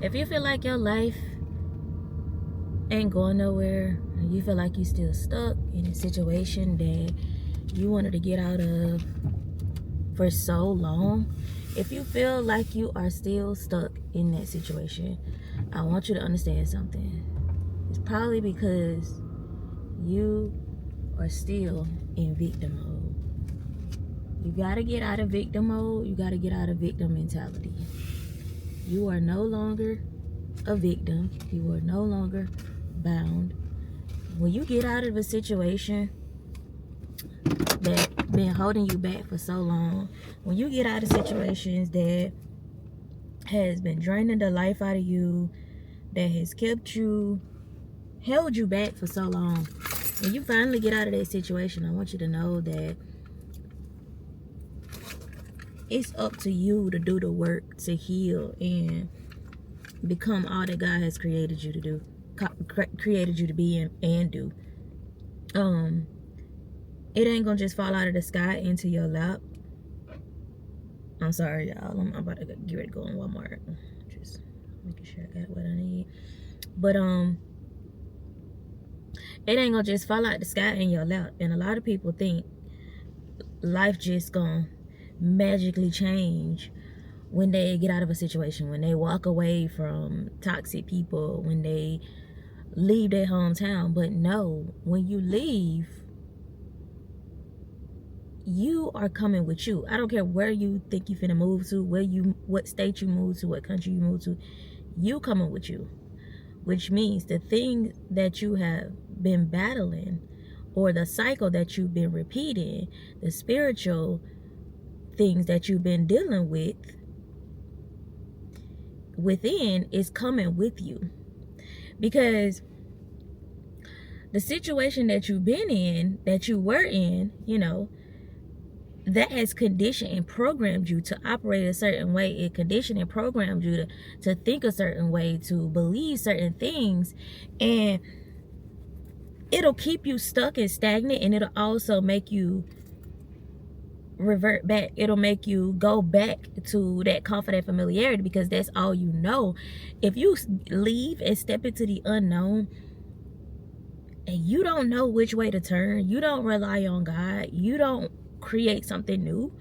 If you feel like your life ain't going nowhere, and you feel like you still stuck in a situation that you wanted to get out of for so long, if you feel like you are still stuck in that situation, I want you to understand something. It's probably because you are still in victim mode. You gotta get out of victim mode. You gotta get out of victim mentality. You are no longer a victim. You are no longer bound. When you get out of a situation that been holding you back for so long, when you get out of situations that has been draining the life out of you, that has held you back for so long, when you finally get out of that situation, I want you to know that it's up to you to do the work to heal and become all that God has created you to do, created you to be and do. It ain't gonna just fall out of the sky into your lap. I'm sorry, y'all. I'm about to get ready to go in Walmart. Just making sure I got what I need. But it ain't gonna just fall out the sky in your lap. And a lot of people think life just gonna magically change when they get out of a situation, when they walk away from toxic people, when they leave their hometown. But no, when you leave, you are coming with you. I don't care where you think you finna move to, what state you move to, what country you move to, you coming with you. Which means the thing that you have been battling, or the cycle that you've been repeating, the spiritual things that you've been dealing with within, is coming with you. Because the situation that you've been in, that you were in, you know, that has conditioned and programmed you to operate a certain way. It conditioned and programmed you to think a certain way, to believe certain things. And it'll keep you stuck and stagnant, and it'll also make you revert back. It'll make you go back to that comfort and familiarity, because that's all you know. If you leave and step into the unknown, and you don't know which way to turn, you don't rely on God, you don't create something new,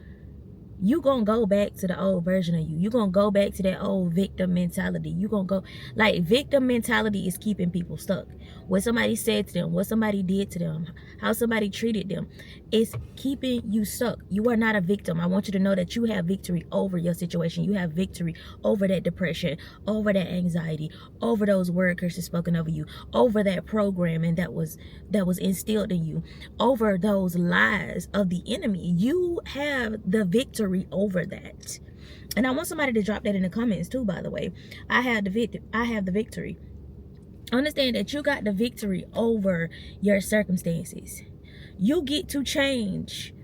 you gonna go back to the old version of you. You gonna go back to that old victim mentality. You gonna go, like, victim mentality is keeping people stuck. What somebody said to them, what somebody did to them, how somebody treated them, it's keeping you stuck. You are not a victim. I want you to know that you have victory over your situation. You have victory over that depression, over that anxiety, over those word curses spoken over you, over that programming that was instilled in you, over those lies of the enemy. You have the victory over that. And I want somebody to drop that in the comments too, by the way. I have the victory. Understand that you got the victory over your circumstances. You get to change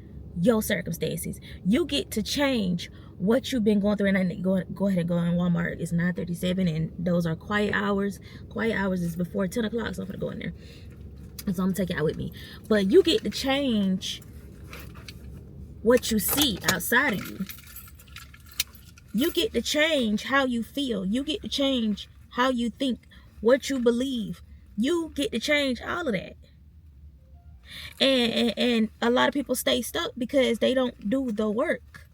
your circumstances. You get to change what you've been going through. And I need to go ahead and go in Walmart. It's 9:37, and those are quiet hours. Quiet hours is before 10 o'clock, so I'm gonna go in there. So I'm gonna take it out with me. But you get to change what you see outside of you. You get to change how you feel. You get to change how you think, what you believe. You get to change all of that. And a lot of people stay stuck because they don't do the work.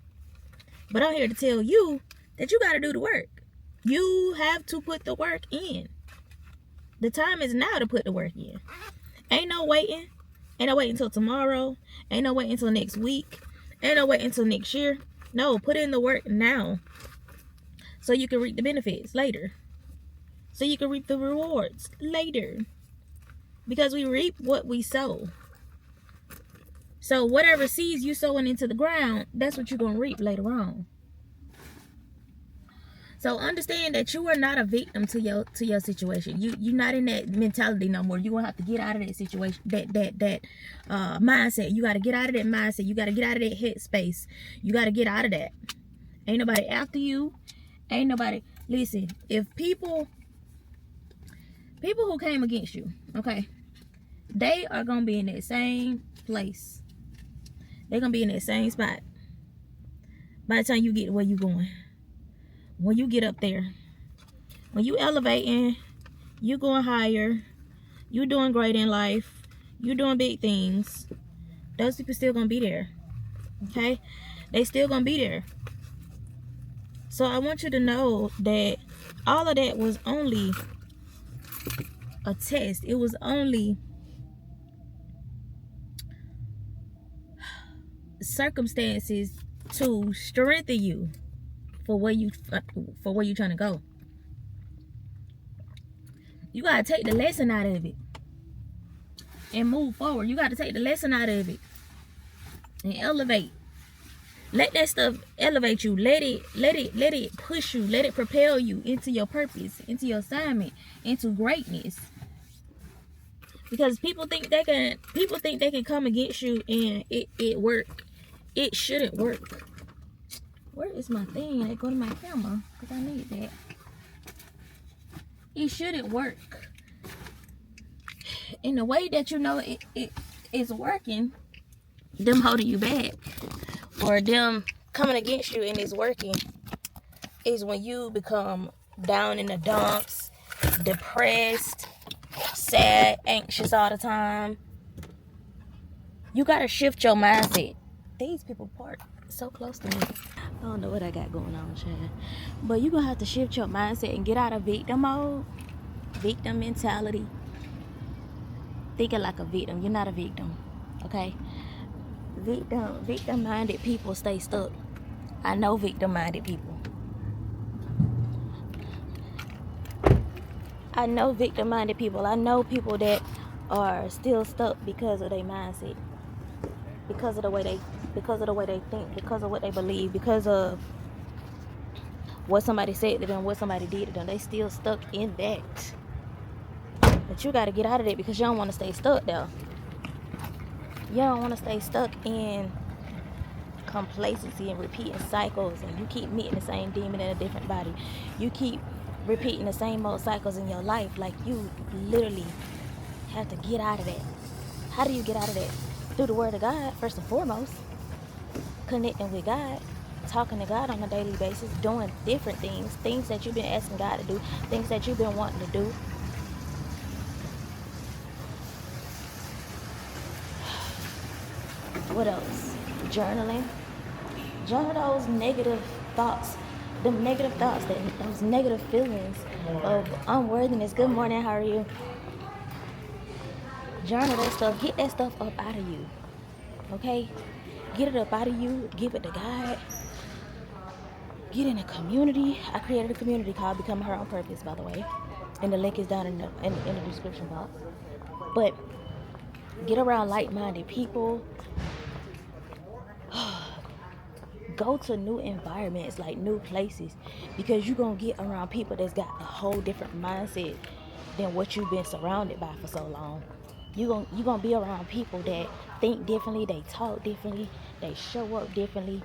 But I'm here to tell you that you got to do the work. You have to put the work in. The time is now to put the work in. Ain't no waiting. Ain't no waiting until tomorrow. Ain't no waiting until next week. Ain't no waiting until next year. No, put in the work now, so you can reap the benefits later. So you can reap the rewards later. Because we reap what we sow. So whatever seeds you sowing into the ground, that's what you're going to reap later on. So understand that you are not a victim to your situation. You're not in that mentality no more. You're going to have to get out of that situation, that mindset. You got to get out of that mindset. You got to get out of that headspace. You got to get out of that. Ain't nobody after you. Ain't nobody. Listen, if people who came against you, okay, they are going to be in that same place. They're going to be in that same spot by the time you get to where you're going. When you get up there, When you elevating, you going higher, you doing great in life, you doing big things, those people still gonna be there. Okay, they still gonna be there. So I want you to know that all of that was only a test. It was only circumstances to strengthen you for where you're trying to go. You gotta take the lesson out of it and move forward. You gotta take the lesson out of it and elevate. Let that stuff elevate you. Let it push you. Let it propel you into your purpose, into your assignment, into greatness. Because people think they can come against you and it work. It shouldn't work. Where is my thing? They go to my camera because I need that. It shouldn't work. In the way that you know it is working, them holding you back or them coming against you and it's working, is when you become down in the dumps, depressed, sad, anxious all the time. You gotta shift your mindset. These people park so close to me. I don't know what I got going on, Chad. But you're gonna have to shift your mindset and get out of victim mode, victim mentality. Thinking like a victim. You're not a victim, okay? Victim-minded people stay stuck. I know victim-minded people. I know victim-minded people. I know people that are still stuck because of their mindset, because of the way they think, because of what they believe, because of what somebody said to them, what somebody did to them. They still stuck in that. But you got to get out of it because you don't want to stay stuck there. You don't want to stay stuck in complacency and repeating cycles, and you keep meeting the same demon in a different body. You keep repeating the same old cycles in your life. Like, you literally have to get out of that. How do you get out of that? Through the word of God, first and foremost. Connecting with God, talking to God on a daily basis, doing different things that you've been asking God to do, things that you've been wanting to do. What else? Journaling. Journal those negative thoughts, those negative feelings of unworthiness. Good morning, how are you? Journal that stuff. Get that stuff up out of you. Okay? Get it up out of you. Give it to God. Get in a community. I created a community called Become Her on Purpose, by the way. And the link is down in the description box. But get around like-minded people. Go to new environments, like new places, because you're going to get around people that's got a whole different mindset than what you've been surrounded by for so long. You're gonna be around people that think differently, they talk differently, they show up differently.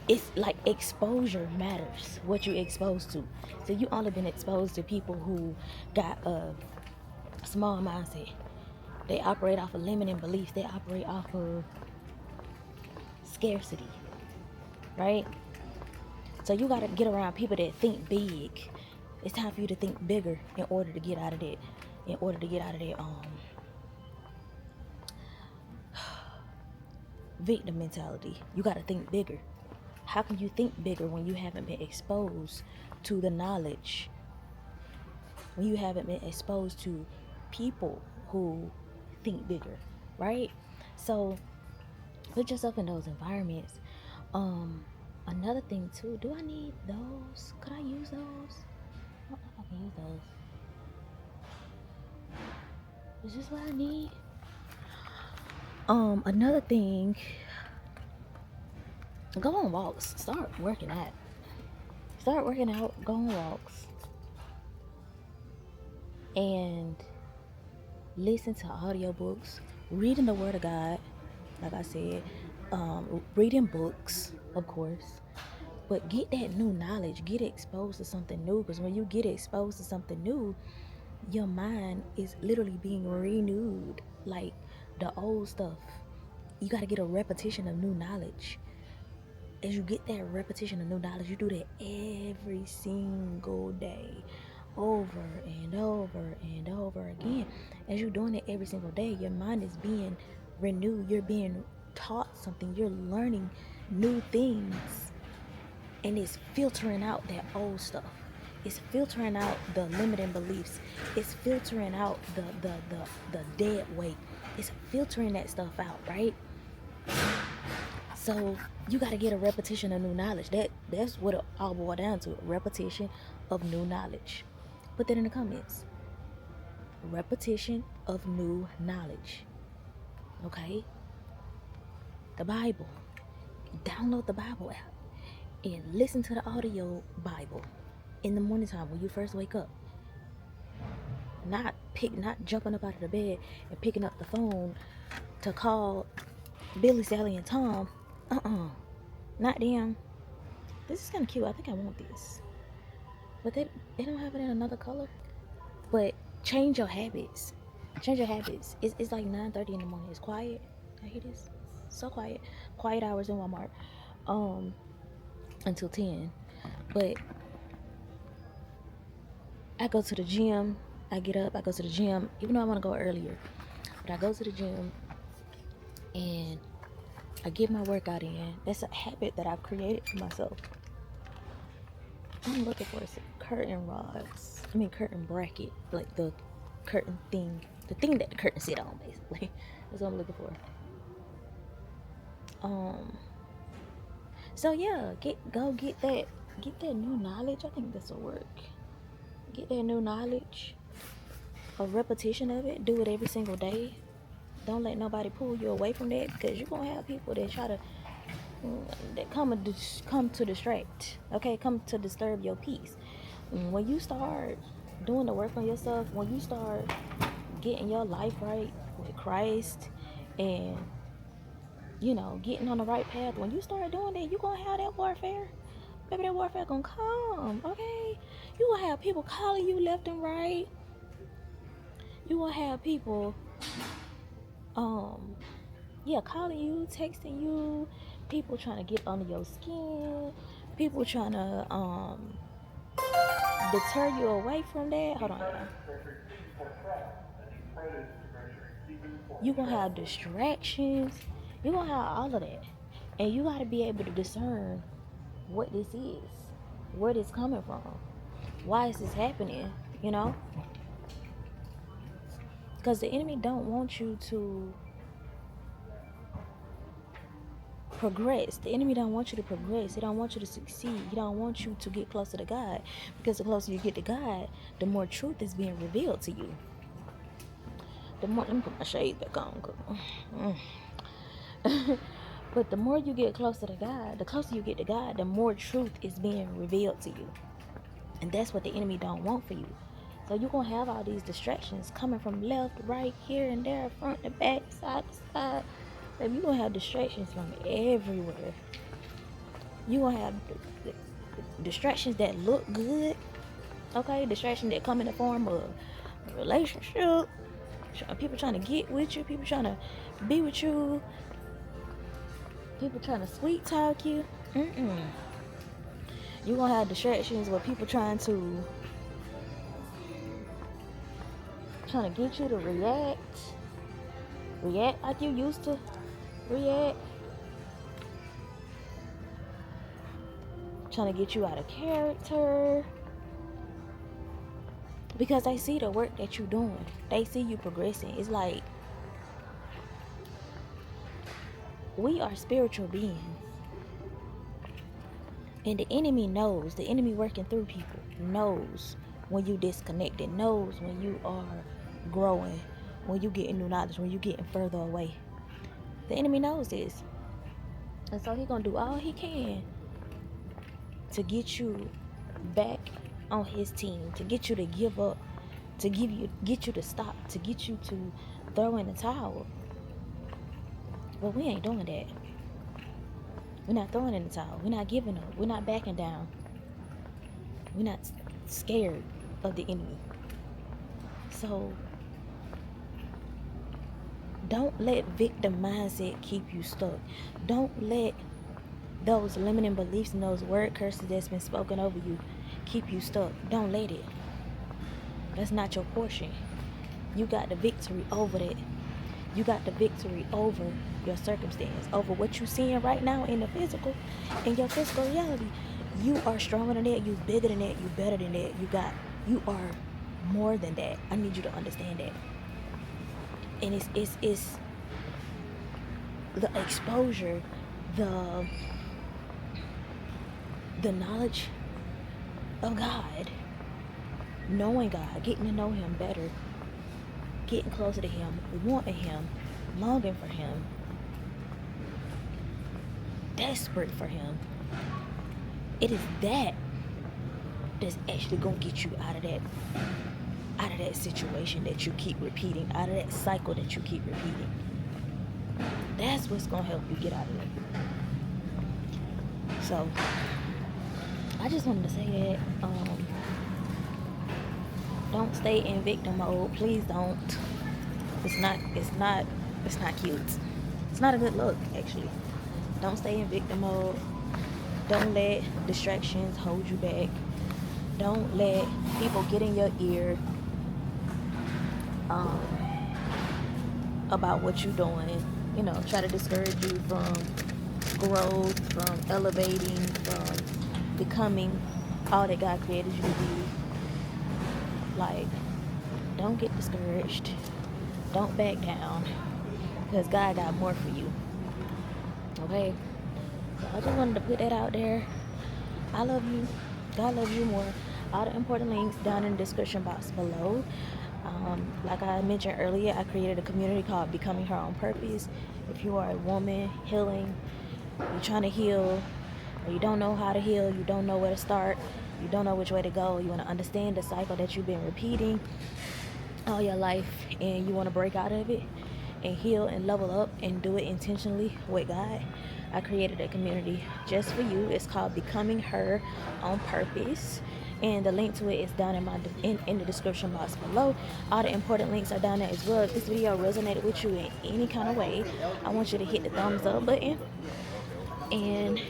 It's like exposure matters, what you're exposed to. So you only been exposed to people who got a small mindset. They operate off of limiting beliefs. They operate off of scarcity, right? So you got to get around people that think big. It's time for you to think bigger in order to get out of that. Victim mentality. You got to think bigger. How can you think bigger when you haven't been exposed to the knowledge? When you haven't been exposed to people who think bigger, right? So put yourself in those environments. Another thing too, do I need those? Could I use those? I don't know if I can use those. Is this what I need? Another thing, go on walks. Start working out. Go on walks. And listen to audiobooks, reading the Word of God, like I said, reading books, of course. But get that new knowledge. Get exposed to something new, because when you get exposed to something new, your mind is literally being renewed. Like the old stuff, you got to get a repetition of new knowledge. as you get that repetition of new knowledge, you do that every single day, over and over and over again. As you're doing it every single day, your mind is being renewed. You're being taught something. You're learning new things, and it's filtering out that old stuff. It's filtering out the limiting beliefs. It's filtering out the dead weight. It's filtering that stuff out, right? So you got to get a repetition of new knowledge. That's what it all boils down to. Repetition of new knowledge. Put that in the comments. Repetition of new knowledge. Okay? The Bible. Download the Bible app and listen to the audio Bible in the morning time when you first wake up. Not jumping up out of the bed and picking up the phone to call Billy, Sally, and Tom. Not them. This is kind of cute. I think I want this. But they don't have it in another color. But change your habits. Change your habits. It's like 9:30 in the morning. It's quiet. I hear this. So quiet. Quiet hours in Walmart. Until 10. But I go to the gym. I get up. I go to the gym. Even though I want to go earlier. But I go to the gym. And I get my workout in. That's a habit that I've created for myself. I'm looking for some curtain rods. I mean curtain bracket. Like the curtain thing. The thing that the curtain sit on, basically. That's what I'm looking for. So yeah, get that new knowledge. I think this will work. Get that new knowledge. A repetition of it. Do it every single day. Don't let nobody pull you away from that, because you're gonna have people that try to come to distract. Okay, come to disturb your peace. When you start doing the work on yourself, when you start getting your life right with Christ, and getting on the right path, when you start doing that, you're gonna have that warfare. Baby, that warfare gonna come. Okay, you gonna have people calling you left and right. You gonna have people calling you, texting you, people trying to get under your skin, people trying to deter you away from that. Hold on, y'all. You gonna have distractions. You gonna have all of that, and you gotta be able to discern what this is, where it's coming from, why is this happening. Because the enemy don't want you to progress. The enemy don't want you to progress. He don't want you to succeed. He don't want you to get closer to God, because the closer you get to God, the more truth is being revealed to you. Let me put my shades back on. But the more you get closer to God, the closer you get to God, the more truth is being revealed to you. And that's what the enemy don't want for you. So you're going to have all these distractions coming from left, right, here and there, front and back, side to side. You're going to have distractions from everywhere. You're going to have distractions that look good. Okay? Distractions that come in the form of a relationship. People trying to get with you. People trying to be with you. People trying to sweet talk you. You're going to have distractions where people trying to get you to react like you used to react, trying to get you out of character, because they see the work that you're doing. They see you progressing. It's like we are spiritual beings, and the enemy knows. The enemy working through people knows when you disconnected, knows when you are growing, when you getting new knowledge, when you getting further away. The enemy knows this, and so he's gonna do all he can to get you back on his team, to get you to give up, to get you to stop, to get you to throw in the towel. But we ain't doing that. We're not throwing in the towel. We're not giving up. We're not backing down. We're not scared of the enemy. So don't let victim mindset keep you stuck. Don't let those limiting beliefs and those word curses that's been spoken over you keep you stuck. Don't let it. That's not your portion. You got the victory over that. You got the victory over your circumstance, over what you're seeing right now in the physical, in your physical reality. You are stronger than that. You bigger than that. You better than that. You are more than that. I need you to understand that. And it's the exposure, the knowledge of God, knowing God, getting to know Him better, getting closer to Him, wanting Him, longing for Him, desperate for Him. It is that that's actually gonna get you out of that situation that you keep repeating, out of that cycle that you keep repeating. That's what's gonna help you get out of it. So I just wanted to say that don't stay in victim mode. Please don't. It's not cute. It's not a good look, actually. Don't stay in victim mode. Don't let distractions hold you back. Don't let people get in your ear about what you're doing. You know, try to discourage you from growth, from elevating, from becoming all that God created you to be. Like, don't get discouraged. Don't back down, because God got more for you. Okay? So I just wanted to put that out there. I love you. God loves you more. All the important links down in the description box below. Like I mentioned earlier, I created a community called Becoming Her Own Purpose. If you are a woman healing, you're trying to heal, or you don't know how to heal, you don't know where to start, you don't know which way to go, you want to understand the cycle that you've been repeating all your life, and you want to break out of it and heal and level up and do it intentionally with God, I created a community just for you. It's called Becoming Her Own Purpose, and the link to it is down in the description box below. All the important links are down there as well. If this video resonated with you in any kind of way, I want you to hit the thumbs up button, and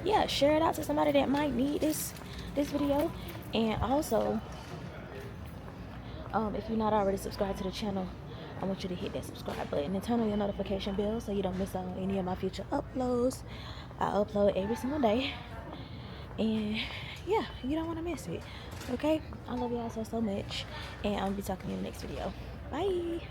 yeah, share it out to somebody that might need this video. And also, if you're not already subscribed to the channel, I want you to hit that subscribe button and turn on your notification bell so you don't miss out on any of my future uploads. I upload every single day, and yeah, you don't want to miss it. Okay, I love y'all so much, and I'll be talking to you in the next video. Bye.